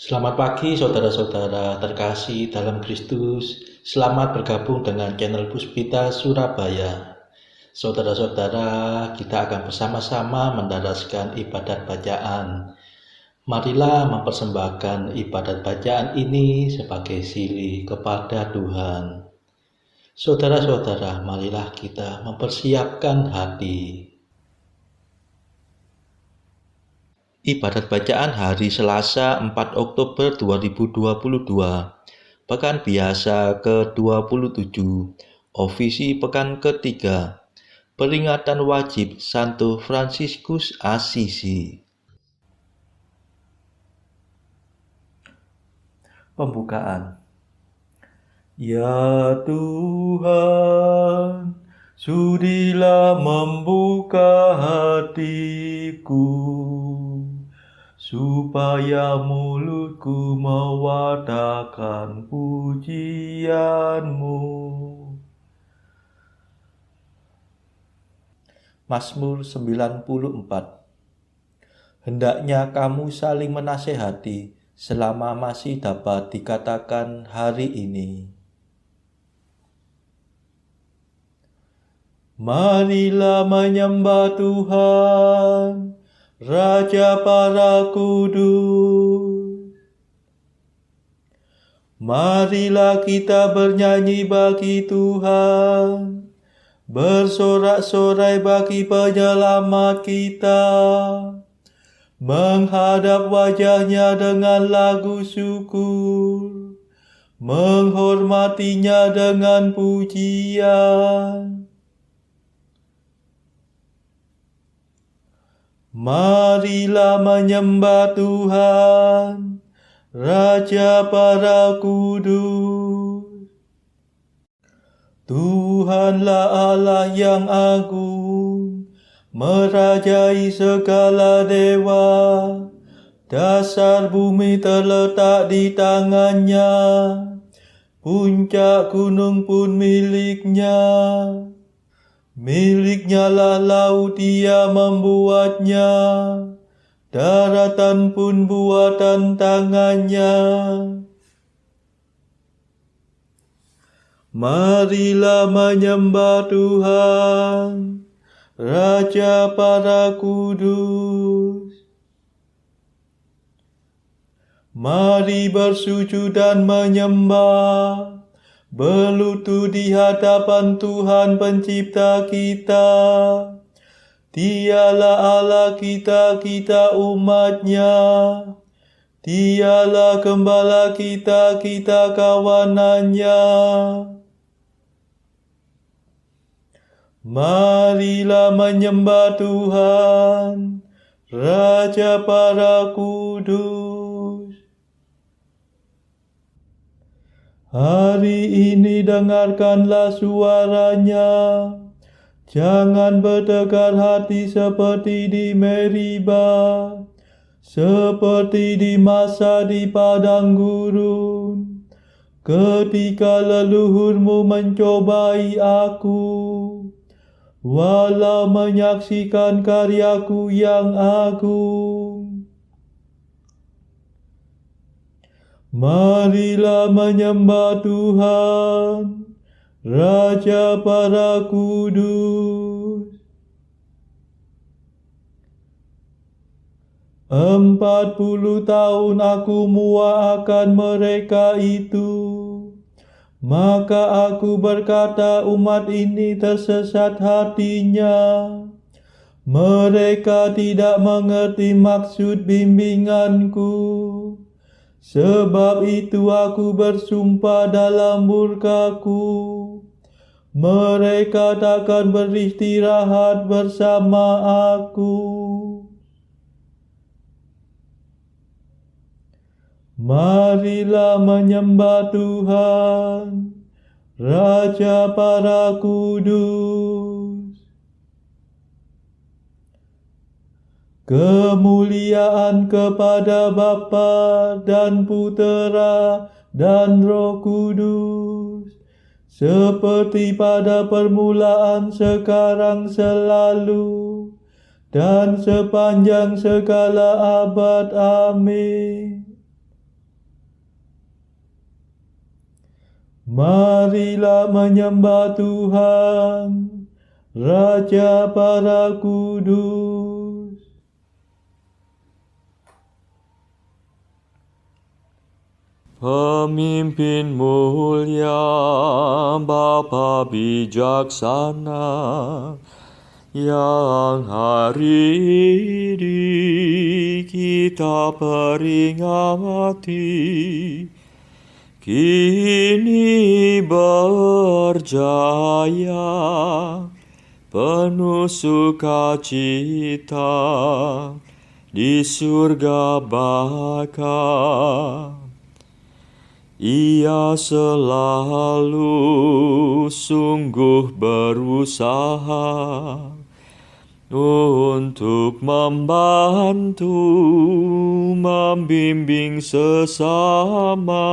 Selamat pagi saudara-saudara terkasih dalam Kristus. Selamat bergabung dengan channel Puspita Surabaya. Saudara-saudara, kita akan bersama-sama mendaraskan ibadat bacaan. Marilah mempersembahkan ibadat bacaan ini sebagai silih kepada Tuhan. Saudara-saudara, marilah kita mempersiapkan hati. Ibadat bacaan hari Selasa 4 Oktober 2022, Pekan Biasa ke-27, Ofisi Pekan ketiga, Peringatan Wajib Santo Fransiskus Assisi. Pembukaan. Ya Tuhan, sudilah membuka hatiku, supaya mulutku mewartakan pujian-Mu. Mazmur 94. Hendaknya kamu saling menasehati selama masih dapat dikatakan hari ini. Marilah menyembah Tuhan, Raja para kudus. Marilah kita bernyanyi bagi Tuhan, bersorak-sorai bagi penyelamat kita, menghadap wajahnya dengan lagu syukur, menghormatinya dengan pujian. Marilah menyembah Tuhan, Raja para kudus. Tuhanlah Allah yang agung, merajai segala dewa. Dasar bumi terletak di tangannya, puncak gunung pun miliknya. Miliknya lah laut, Dia membuatnya, daratan pun buatan tangannya. Marilah menyembah Tuhan, Raja para kudus. Mari bersujud dan menyembah, berlutut di hadapan Tuhan pencipta kita. Dialah Allah kita, kita umat-Nya. Dialah gembala kita, kita kawanan-Nya. Marilah menyembah Tuhan, Raja para kudus. Hari ini dengarkanlah suaranya, jangan bertegar hati seperti di Meriba, seperti di masa di padang gurun, ketika leluhurmu mencobai aku, walau menyaksikan karyaku yang agung. Marilah menyembah Tuhan, Raja para kudus. 40 tahun aku muak akan mereka itu. Maka aku berkata, umat ini tersesat hatinya. Mereka tidak mengerti maksud bimbinganku. Sebab itu aku bersumpah dalam murkaku, mereka takkan beristirahat bersama aku. Marilah menyembah Tuhan, Raja para kudus. Kemuliaan kepada Bapa dan Putera dan Roh Kudus, seperti pada permulaan, sekarang, selalu, dan sepanjang segala abad. Amin. Marilah menyembah Tuhan, Raja para kudus. Pemimpin mulia, Bapa bijaksana, yang hari ini kita peringati, kini berjaya penuh sukacita di surga baka. Ia selalu sungguh berusaha untuk membantu, membimbing sesama,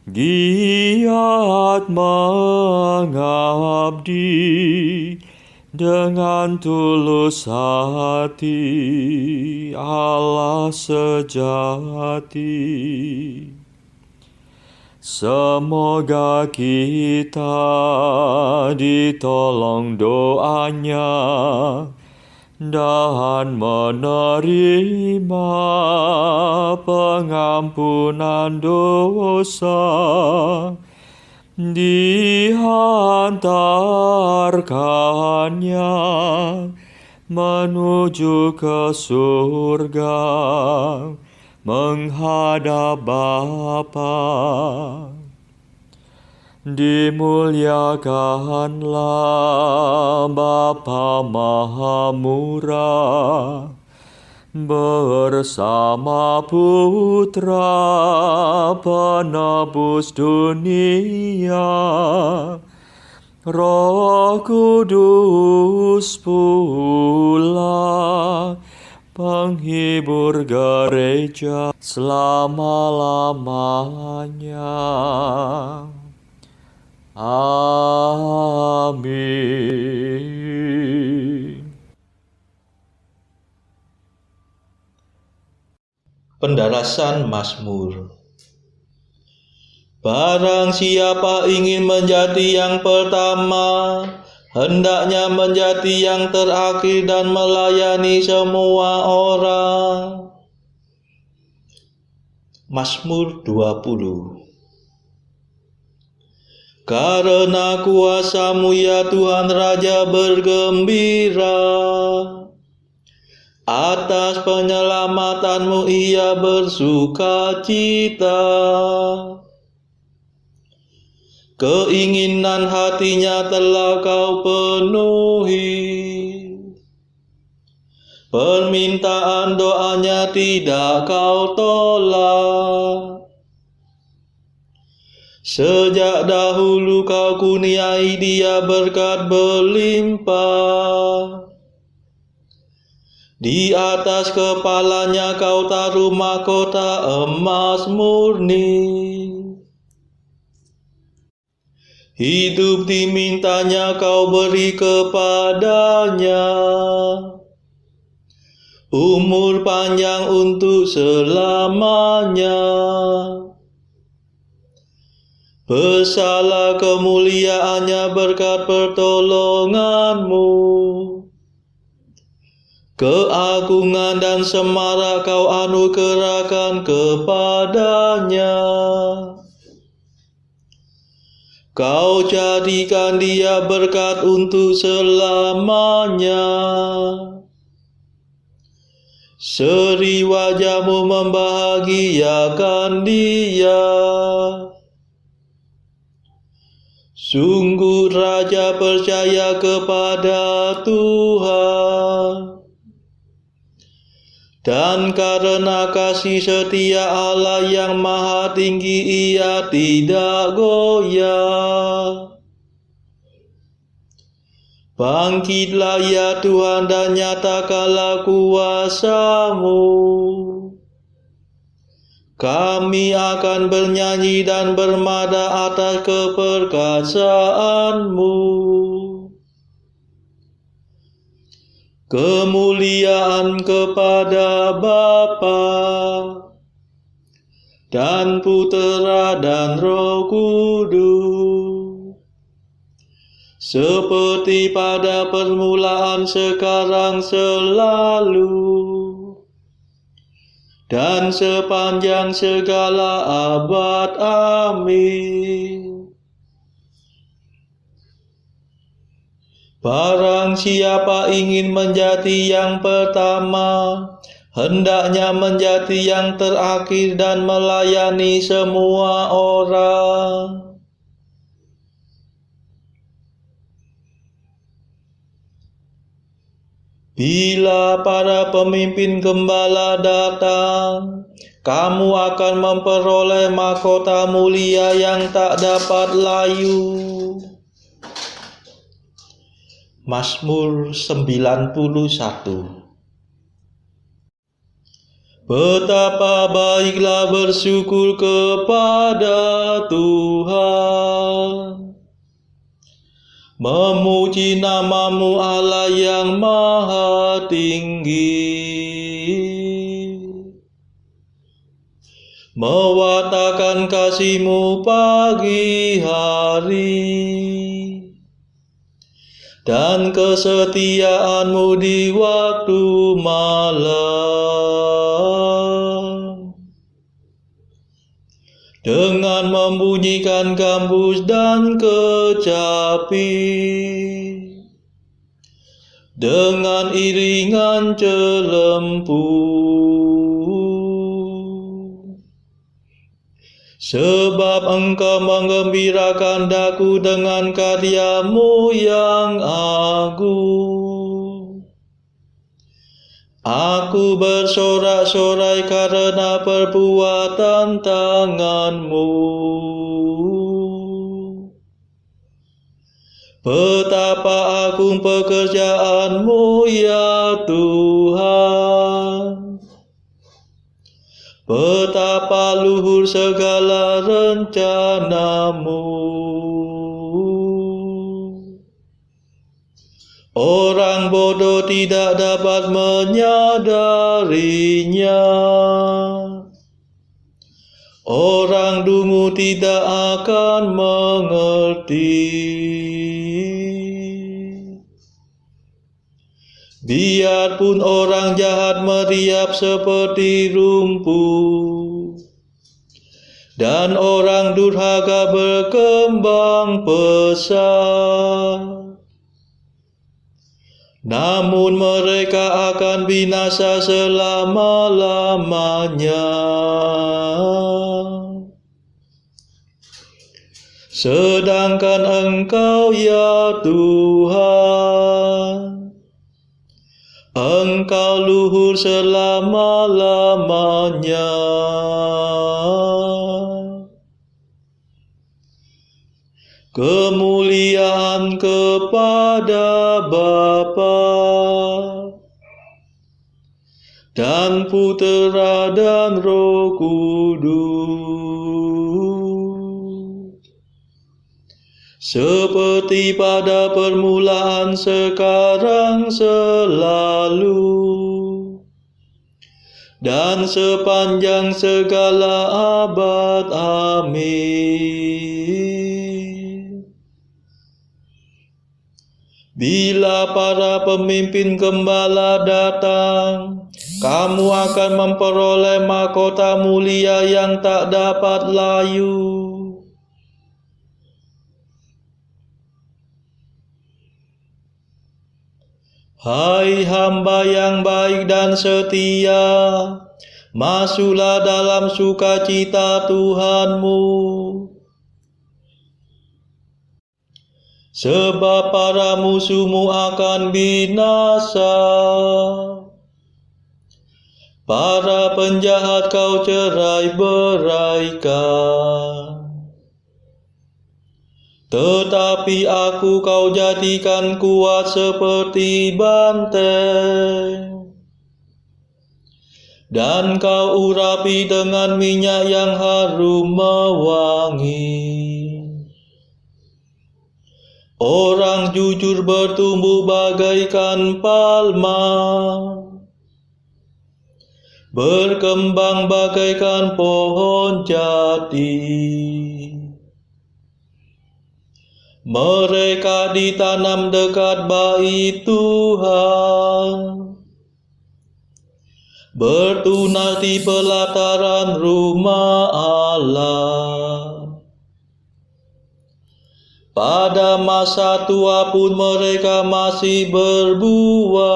giat mengabdi dengan tulus hati Allah sejati. Semoga kita ditolong doanya dan menerima pengampunan dosa, dihantarkannya menuju ke surga, menghadap Bapa. Dimuliakanlah Bapa Maha Murah bersama Putra Penebus dunia, Roh Kudus pula penghibur gereja selama-lamanya. Amin. Pendalasan Mazmur. Barang siapa ingin menjadi yang pertama, hendaknya menjadi yang terakhir dan melayani semua orang. Mazmur 20. Karena kuasa-Mu ya Tuhan Raja bergembira, atas penyelamatan-Mu ia bersukacita. Keinginan hatinya telah Kau penuhi, permintaan doanya tidak Kau tolak. Sejak dahulu Kau kurniai dia berkat berlimpah. Di atas kepalanya Kau taruh mahkota emas murni. Hidup dimintanya Kau beri kepadanya, umur panjang untuk selamanya. Besarlah kemuliaannya berkat pertolongan-Mu. Keagungan dan semarak Kau anugerahkan kepadanya. Kau jadikan dia berkat untuk selamanya. Seri wajah-Mu membahagiakan dia. Sungguh Raja percaya kepada Tuhan, dan karena kasih setia Allah yang maha tinggi ia tidak goyah. Bangkitlah ya Tuhan dan nyatakanlah kuasa-Mu. Kami akan bernyanyi dan bermada atas keperkasaan-Mu. Kemuliaan kepada Bapa dan Putera dan Roh Kudus, seperti pada permulaan, sekarang, selalu, dan sepanjang segala abad. Amin. Barang siapa ingin menjadi yang pertama, hendaknya menjadi yang terakhir dan melayani semua orang. Bila para pemimpin gembala datang, kamu akan memperoleh mahkota mulia yang tak dapat layu. Mazmur 91. Betapa baiklah bersyukur kepada Tuhan, memuji nama-Mu Allah yang maha tinggi, mewartakan kasih-Mu pagi hari, dan kesetiaan-Mu di waktu malam, dengan membunyikan gambus dan kecapi, dengan iringan celempu. Sebab Engkau menggembirakan daku dengan karya-Mu yang agung. Aku bersorak-sorai karena perbuatan tangan-Mu. Betapa agung pekerjaan-Mu, ya Tuhan. Betapa luhur segala rencana-Mu. Orang bodoh tidak dapat menyadarinya. Orang dungu tidak akan mengerti. Biarpun orang jahat meriap seperti rumput, dan orang durhaka berkembang pesat, namun mereka akan binasa selama-lamanya. Sedangkan Engkau, ya Tuhan, Engkau luhur selama-lamanya. Kemuliaan kepada Bapa dan Putera dan Roh Kudus, seperti pada permulaan, sekarang, selalu, dan sepanjang segala abad. Amin. Bila para pemimpin gembala datang, kamu akan memperoleh mahkota mulia yang tak dapat layu. Hai hamba yang baik dan setia, masuklah dalam sukacita Tuhanmu. Sebab para musuhmu akan binasa, para penjahat kau cerai-beraikan. Tetapi aku kau jadikan kuat seperti banteng, dan kau urapi dengan minyak yang harum mewangi. Orang jujur bertumbuh bagaikan palma, berkembang bagaikan pohon jati. Mereka ditanam dekat bait Tuhan, bertunas di pelataran rumah Allah. Pada masa tua pun mereka masih berbuah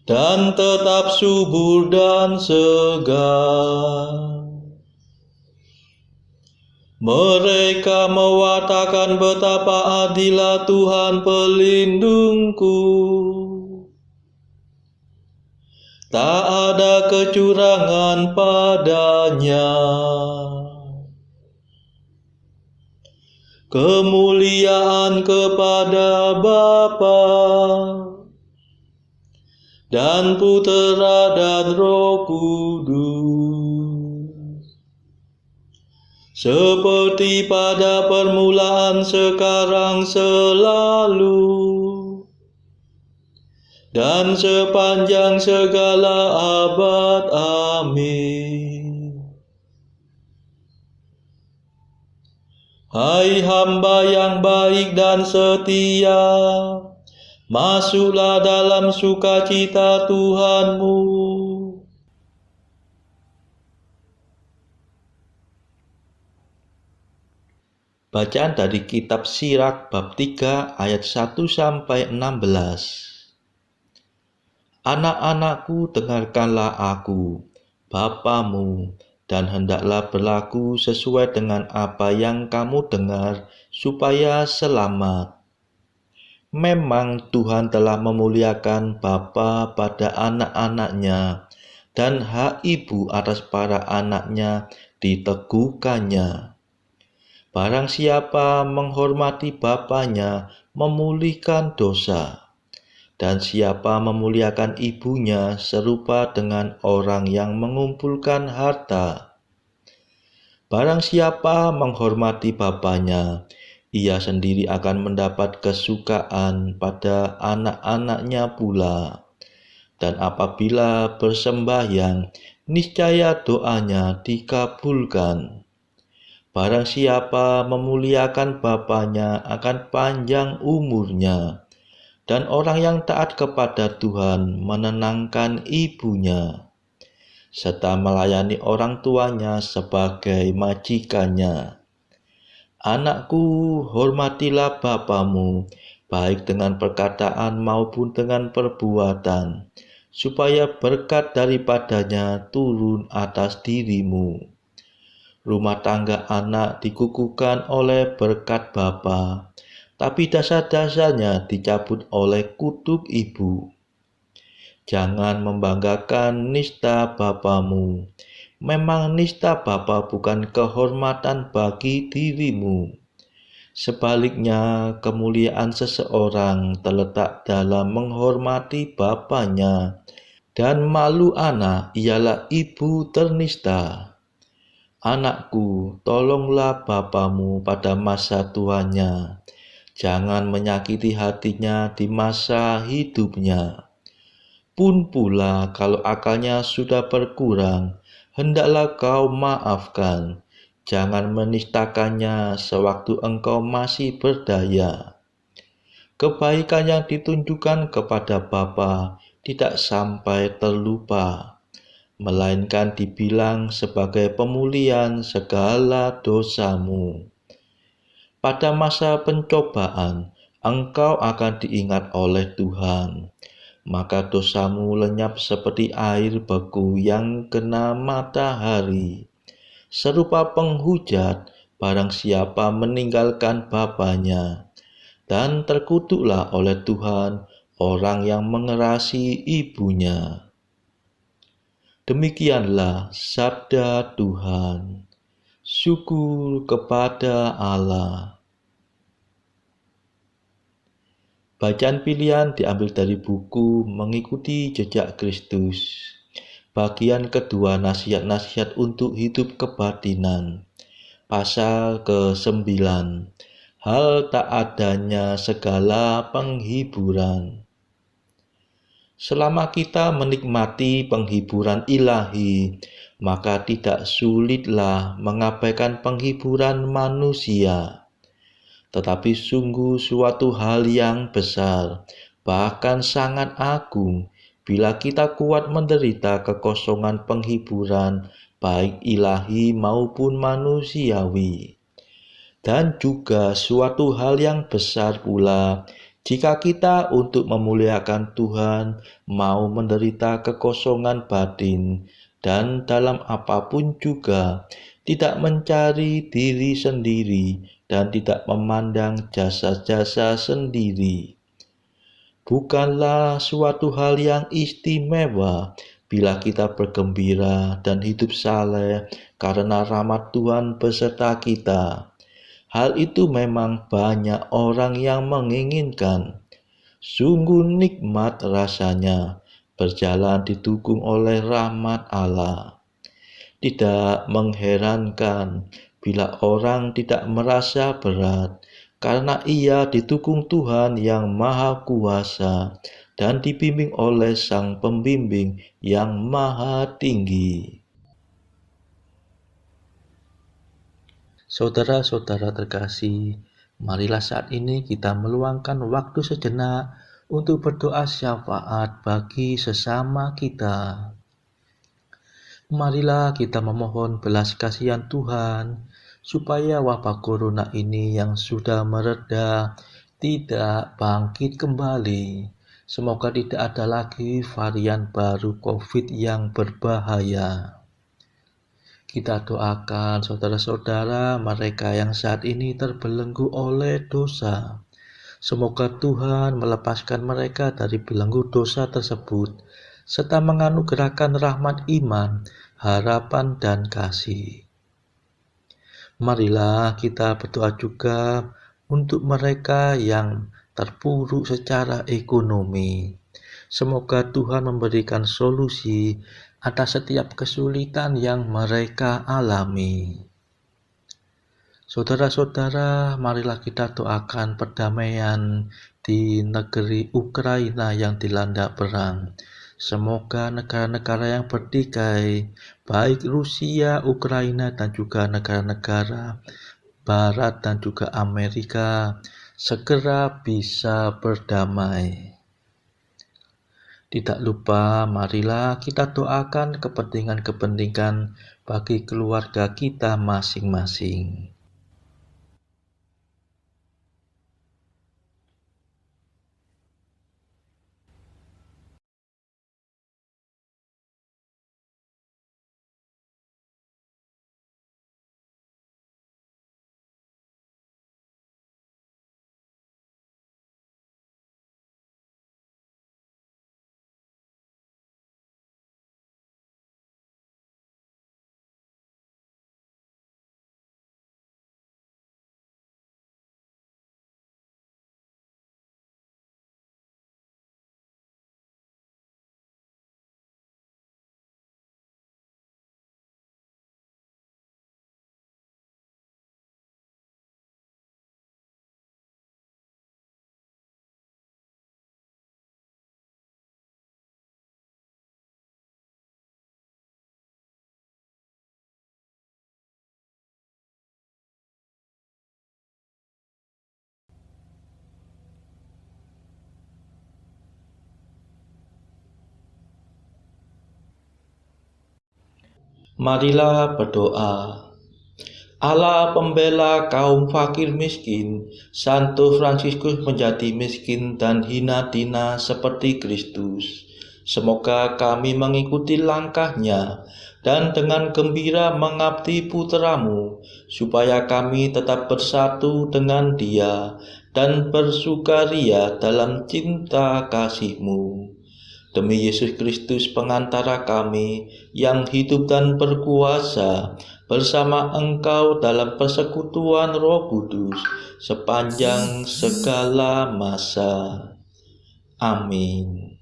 dan tetap subur dan segar. Mereka mewartakan betapa adilah Tuhan pelindungku. Tak ada kecurangan padanya. Kemuliaan kepada Bapa dan Putera dan Roh Kudus, seperti pada permulaan, sekarang, selalu, dan sepanjang segala abad. Amin. Hai hamba yang baik dan setia, masuklah dalam sukacita Tuhanmu. Bacaan dari kitab Sirak bab 3 ayat 1-16. Anak-anakku, dengarkanlah aku, Bapamu, dan hendaklah berlaku sesuai dengan apa yang kamu dengar, supaya selamat. Memang Tuhan telah memuliakan bapa pada anak-anaknya, dan hak ibu atas para anaknya diteguhkannya. Barang siapa menghormati bapanya, memulihkan dosa. Dan siapa memuliakan ibunya serupa dengan orang yang mengumpulkan harta. Barang siapa menghormati bapanya, ia sendiri akan mendapat kesukaan pada anak-anaknya pula. Dan apabila bersembahyang, niscaya doanya dikabulkan. Barang siapa memuliakan bapanya akan panjang umurnya. Dan orang yang taat kepada Tuhan menenangkan ibunya, serta melayani orang tuanya sebagai majikannya. Anakku, hormatilah bapamu, baik dengan perkataan maupun dengan perbuatan, supaya berkat daripadanya turun atas dirimu. Rumah tangga anak dikukuhkan oleh berkat bapa, tapi dasar-dasarnya dicabut oleh kutuk ibu. Jangan membanggakan nista bapamu. Memang nista bapa bukan kehormatan bagi dirimu. Sebaliknya, kemuliaan seseorang terletak dalam menghormati bapanya, dan malu anak ialah ibu ternista. Anakku, tolonglah bapamu pada masa tuanya. Jangan menyakiti hatinya di masa hidupnya. Pun pula kalau akalnya sudah berkurang, hendaklah kau maafkan. Jangan menistakannya sewaktu engkau masih berdaya. Kebaikan yang ditunjukkan kepada Bapa tidak sampai terlupa, melainkan dibilang sebagai pemulihan segala dosamu. Pada masa pencobaan, engkau akan diingat oleh Tuhan, maka dosamu lenyap seperti air beku yang kena matahari. Serupa penghujat, barang siapa meninggalkan bapanya, dan terkutuklah oleh Tuhan orang yang mengerasi ibunya. Demikianlah sabda Tuhan. Syukur kepada Allah. Bacaan pilihan diambil dari buku Mengikuti Jejak Kristus. Bagian kedua, nasihat-nasihat untuk hidup kebatinan. Pasal ke-9. Hal tak adanya segala penghiburan. Selama kita menikmati penghiburan ilahi, maka tidak sulitlah mengabaikan penghiburan manusia. Tetapi sungguh suatu hal yang besar, bahkan sangat agung, bila kita kuat menderita kekosongan penghiburan, baik ilahi maupun manusiawi. Dan juga suatu hal yang besar pula, jika kita untuk memuliakan Tuhan mau menderita kekosongan batin, dan dalam apapun juga tidak mencari diri sendiri dan tidak memandang jasa-jasa sendiri. Bukanlah suatu hal yang istimewa bila kita bergembira dan hidup saleh karena rahmat Tuhan beserta kita. Hal itu memang banyak orang yang menginginkan. Sungguh nikmat rasanya berjalan didukung oleh rahmat Allah. Tidak mengherankan bila orang tidak merasa berat, karena ia didukung Tuhan yang Maha Kuasa dan dibimbing oleh Sang Pembimbing yang Maha Tinggi. Saudara-saudara terkasih, marilah saat ini kita meluangkan waktu sejenak untuk berdoa syafaat bagi sesama kita. Marilah kita memohon belas kasihan Tuhan, supaya wabah corona ini yang sudah mereda tidak bangkit kembali. Semoga tidak ada lagi varian baru COVID yang berbahaya. Kita doakan saudara-saudara mereka yang saat ini terbelenggu oleh dosa. Semoga Tuhan melepaskan mereka dari belenggu dosa tersebut, serta menganugerahkan rahmat iman, harapan, dan kasih. Marilah kita berdoa juga untuk mereka yang terpuruk secara ekonomi. Semoga Tuhan memberikan solusi atas setiap kesulitan yang mereka alami. Saudara-saudara, marilah kita doakan perdamaian di negeri Ukraina yang dilanda perang. Semoga negara-negara yang bertikai, baik Rusia, Ukraina, dan juga negara-negara Barat dan juga Amerika, segera bisa berdamai. Tidak lupa, marilah kita doakan kepentingan-kepentingan bagi keluarga kita masing-masing. Marilah berdoa. Allah pembela kaum fakir miskin, Santo Fransiskus menjadi miskin dan hina dina seperti Kristus. Semoga kami mengikuti langkahnya dan dengan gembira mengabdi putramu, supaya kami tetap bersatu dengan Dia dan bersukaria dalam cinta kasih-Mu. Demi Yesus Kristus pengantara kami yang hidup dan berkuasa bersama Engkau dalam persekutuan Roh Kudus sepanjang segala masa. Amin.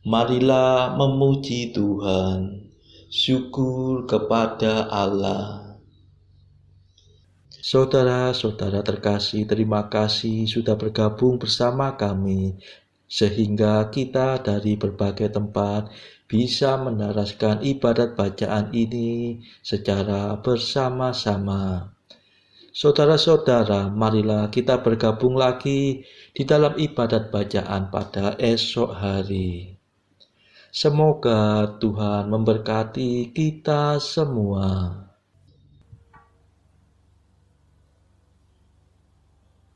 Marilah memuji Tuhan. Syukur kepada Allah. Saudara-saudara terkasih, terima kasih sudah bergabung bersama kami sehingga kita dari berbagai tempat bisa mendaraskan ibadat bacaan ini secara bersama-sama. Saudara-saudara, marilah kita bergabung lagi di dalam ibadat bacaan pada esok hari. Semoga Tuhan memberkati kita semua.